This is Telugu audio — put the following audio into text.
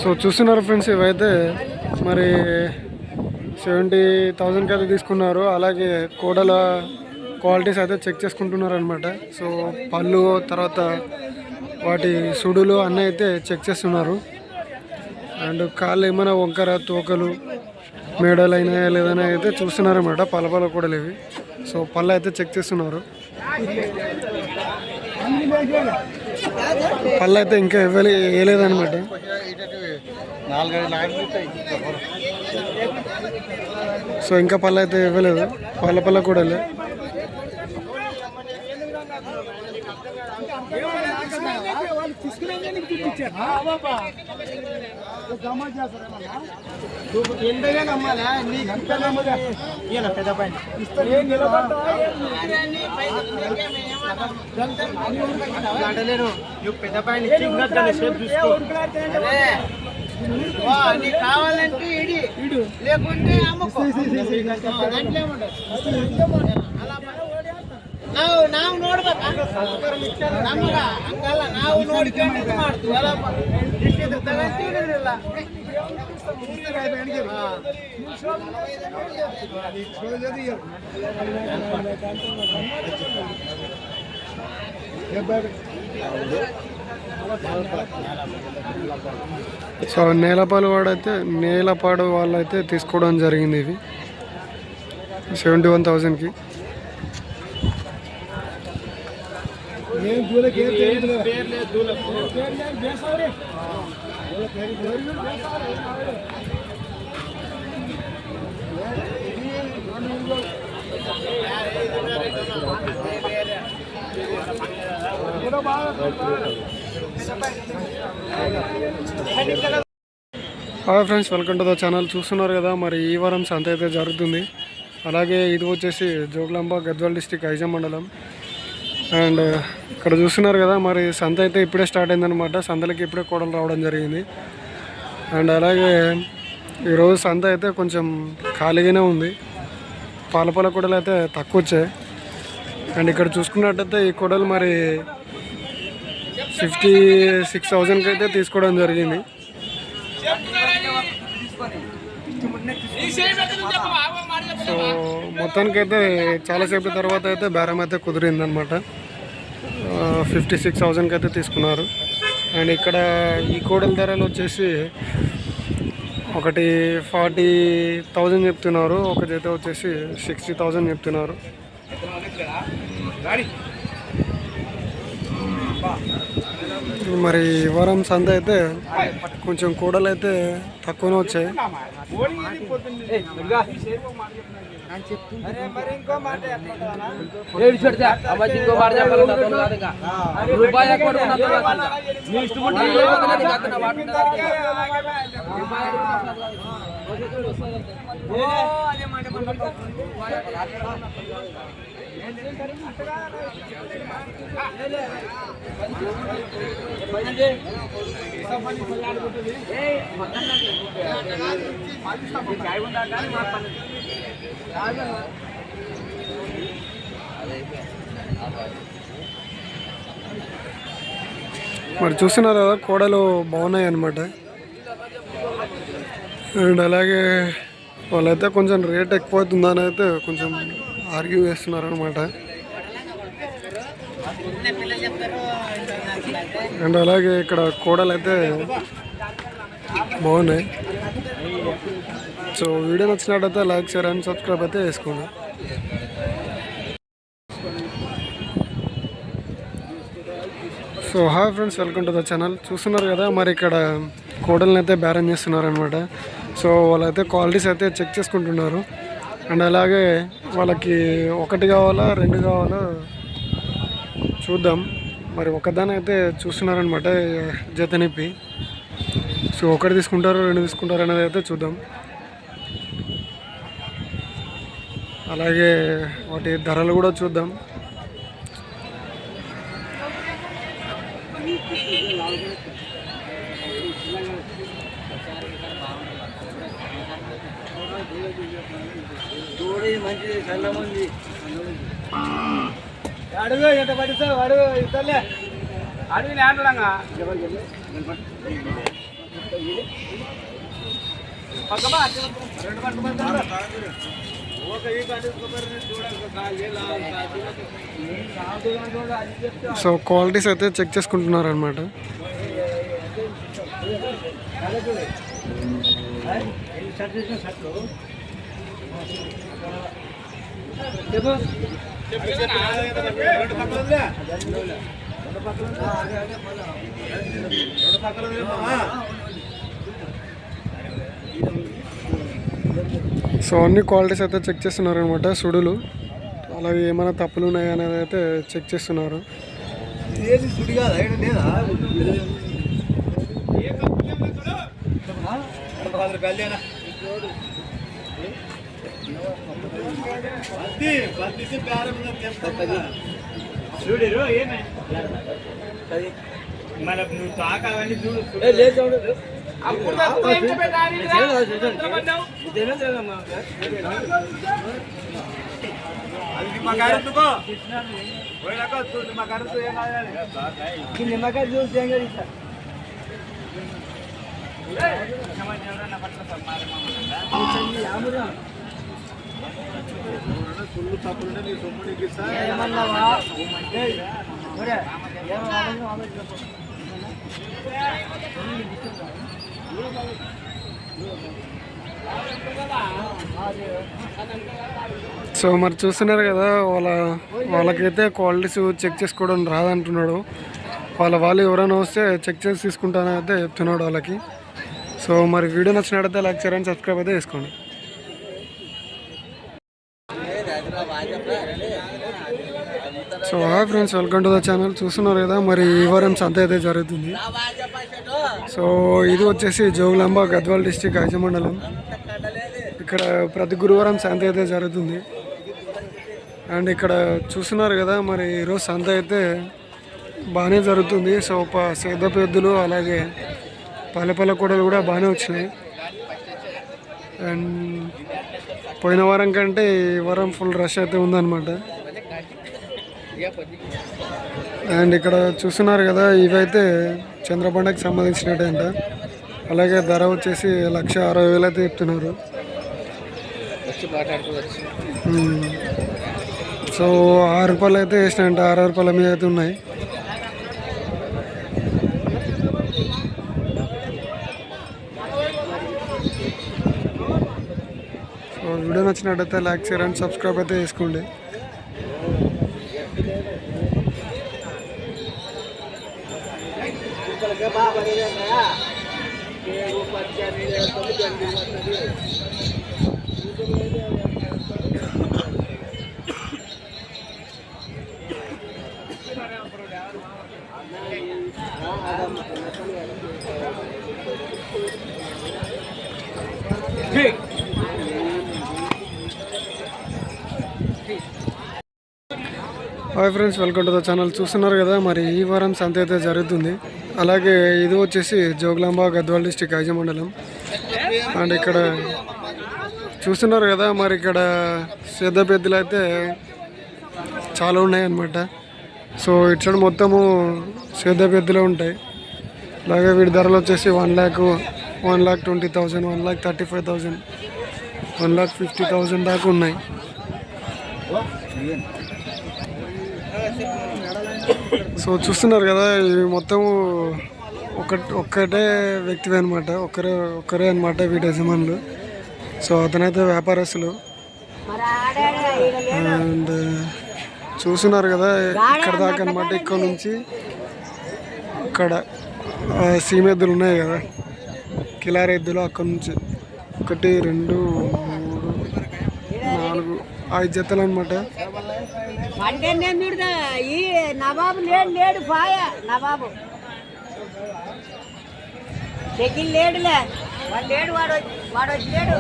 సో చూస్తున్నారు ఫ్రెండ్స్, ఇవైతే మరి 70,000కి అయితే తీసుకున్నారు. అలాగే కోడల క్వాలిటీస్ అయితే చెక్ చేసుకుంటున్నారు అనమాట. సో పళ్ళు తర్వాత వాటి సుడులు అన్నీ అయితే చెక్ చేస్తున్నారు. అండ్ కాళ్ళు ఏమైనా వంకర తోకలు మేడలు అయినాయా లేదని అయితే చూస్తున్నారు అనమాట. పళ్ళ కూడలు ఇవి. సో పళ్ళు అయితే చెక్ చేస్తున్నారు. పళ్ళు అయితే ఇంకా వేయలేదన్నమాట. సో ఇంకా పళ్ళు అయితే ఇవ్వలేదు. పళ్ళ కూడలే. కావాలంటే ఇడి లేకుంటే ನಾವು ನೋಡ್ಬೇಕು ನಮಗ ಹಂಗಲ್ಲ, ನಾವು ನೋಡ್ಕೊಂಡು ಮಾಡ್ತೀವಿ. ಇಷ್ಟಿದ್ರೆ ತಗೊಂತೀವಿಲ್ಲ. సో నేలపాడు వాళ్ళైతే తీసుకోవడం జరిగింది. ఇవి 71,000కి. Hi friends, welcome to the channel. చూస్తున్నారు కదా, మరి ఈ వారం సంత అయితే జరుగుతుంది. అలాగే ఇది వచ్చేసి జోగులాంబ గద్వాల్ డిస్టిక్ ఐజా మండలం. అండ్ ఇక్కడ చూస్తున్నారు కదా, మరి సంత అయితే ఇప్పుడే స్టార్ట్ అయిందనమాట. సంతలకి ఇప్పుడే కోడలు రావడం జరిగింది. అండ్ అలాగే ఈరోజు సంత అయితే కొంచెం ఖాళీగానే ఉంది. పాల కూడలు అయితే తక్కువ వచ్చాయి. అండ్ ఇక్కడ చూసుకున్నట్టయితే ఈ కూడలు మరి 56,000కి అయితే తీసుకోవడం జరిగింది. సో మొత్తానికైతే చాలాసేపు తర్వాత అయితే బేరం అయితే కుదిరిందనమాట. 56,000కి అయితే తీసుకున్నారు. అండ్ ఇక్కడ ఈ కోడల ధరలు వచ్చేసి ఒకటి 40,000 చెప్తున్నారు. ఒక జత వచ్చేసి 60,000 చెప్తున్నారు. మరి వారం సంత అయితే కొంచెం కూడలు అయితే తక్కువనే వచ్చాయి. మరి చూస్తున్నారు కదా, కోడలు బాగున్నాయి అన్నమాట. అండ్ అలాగే వాళ్ళైతే కొంచెం రేట్ ఎక్కువ అవుతుందని అయితే కొంచెం ఆర్గ్యూ చేస్తున్నారు అనమాట. అండ్ అలాగే ఇక్కడ కోడలు అయితే బాగున్నాయి. సో వీడియో నచ్చినట్టయితే లైక్, షేర్ అండ్ సబ్స్క్రైబ్ అయితే చేసుకోండి. So hi friends, welcome to the channel. చూస్తున్నారు కదా, మరి ఇక్కడ కోడల్ని అయితే బేరం చేస్తున్నారు అనమాట. సో వాళ్ళైతే క్వాలిటీస్ అయితే చెక్ చేసుకుంటున్నారు. అండ్ అలాగే వాళ్ళకి ఒకటి కావాలా 2 కావాలా చూద్దాం. మరి ఒకదాని అయితే చూస్తున్నారనమాట జతనిప్పి. సో ఒకటి తీసుకుంటారు 2 తీసుకుంటారు అనేది అయితే చూద్దాం. అలాగే వాటి ధరలు కూడా చూద్దాం. అడుగు ఎంత పట్టిస్తావు అడుగు ఇస్తలే అడుగు లేంటంగా సో క్వాలిటీస్ అయితే చెక్ చేసుకుంటున్నారు అనమాట. సో అన్ని క్వాలిటీస్ అయితే చెక్ చేస్తున్నారు అనమాట సుడులు. అలాగే ఏమైనా తప్పులు ఉన్నాయా అనేది అయితే చెక్ చేస్తున్నారు. సో మరి చూస్తున్నారు కదా, వాళ్ళకైతే క్వాలిటీస్ చెక్ చేసుకోవడం రాదంటున్నాడు. వాళ్ళు ఎవరైనా వస్తే చెక్ చేసి తీసుకుంటానని అయితే చెప్తున్నాడు వాళ్ళకి. సో మరి వీడియో నచ్చినట్టయితే లైక్ చేయండి, సబ్స్క్రైబ్ అయితే చేసుకోండి. So hi friends, welcome to the channel. చూస్తున్నారు కదా, మరి ఈ వారం సంత అయితే జరుగుతుంది. సో ఇది వచ్చేసి జోగులాంబ గద్వాల్ డిస్టిక్ ఐజ మండలం. ఇక్కడ ప్రతి గురువారం సంత అయితే జరుగుతుంది. అండ్ ఇక్కడ చూస్తున్నారు కదా, మరి ఈరోజు సంత అయితే బాగానే జరుగుతుంది. సో సేద పెద్దలు అలాగే పల్లె కూడలు కూడా బాగానే వచ్చినాయి. అండ్ పోయిన వారం కంటే ఈ వారం ఫుల్ రష్ అయితే ఉందన్నమాట. అండ్ ఇక్కడ చూస్తున్నారు కదా, ఇవైతే చంద్రబండకి సంబంధించినట్టంట. అలాగే ధర వచ్చేసి 1,60,000 అయితే చెప్తున్నారు. సో 6 రూపాయలు అయితే వేసినాయంట, 6 రూపాయల మీద అయితే ఉన్నాయి. సో వీడియో నచ్చినట్టయితే లైక్ షేర్ అండ్ సబ్స్క్రైబ్ అయితే చేసుకోండి. Hi friends, welcome to the channel. చూస్తున్నారు కదా, మరి ఈ వారం సంత అయితే జరుగుతుంది. అలాగే ఇది వచ్చేసి జోగులాంబ గద్వాల్ డిస్టిక్ ఐజ మండలం. అండ్ ఇక్కడ చూస్తున్నారు కదా, మరి ఇక్కడ సేద పెద్దలు అయితే చాలా ఉన్నాయి అన్నమాట. సో ఇటు సైడ్ మొత్తము సేద పెద్దలే ఉంటాయి. అలాగే వీటి ధరలు వచ్చేసి 1,00,000, 1,20,000, 1,35,000, 1,50,000 దాకా ఉన్నాయి. సో చూస్తున్నారు కదా, ఇవి మొత్తము ఒక్కటే వ్యక్తివే అనమాట, ఒక్కరే అనమాట వీటి యజమానులు. సో అతనైతే వ్యాపారస్తులు. అండ్ చూస్తున్నారు కదా, ఇక్కడ దాకా అనమాట. ఇక్కడ నుంచి ఇక్కడ సీమెద్దులు ఉన్నాయి కదా, కిలారెద్దులు. అక్కడ నుంచి 1, 2, 3, 4, 5 జతలు అనమాట. ఈ నవాబు లేడు పాయ నవాబు చెక్కిల్ లేడులే, వాడు లేడు, వాడు వచ్చి లేడు.